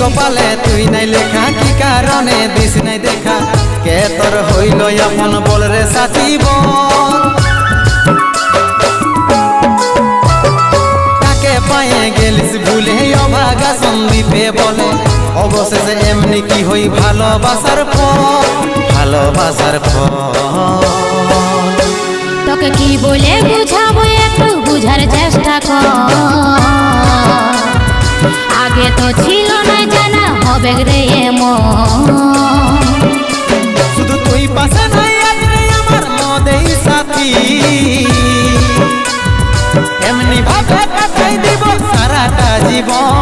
কপালে তুই নাই লেখা, কি কারণে দিস নাই দেখা, কে তোর হইল আপন বল রে সাথী বল। কাকে পায়ে গেলিস ভুলে অভাগা সন্দীপে বলে, অবশেষে এমনি কি হই ভালোবাসার ফল, ভালোবাসার ফল। তোকে কি বলে বুঝাবো একটু বুঝার চেষ্টা কর, আগে তো ছিল না জানা হবে রে এমন। শুধু তুই পাশে নাই আজ রে আমার মদেই সাথী, এমনি ভাবে কাটাই দিব সারাটা জীবন।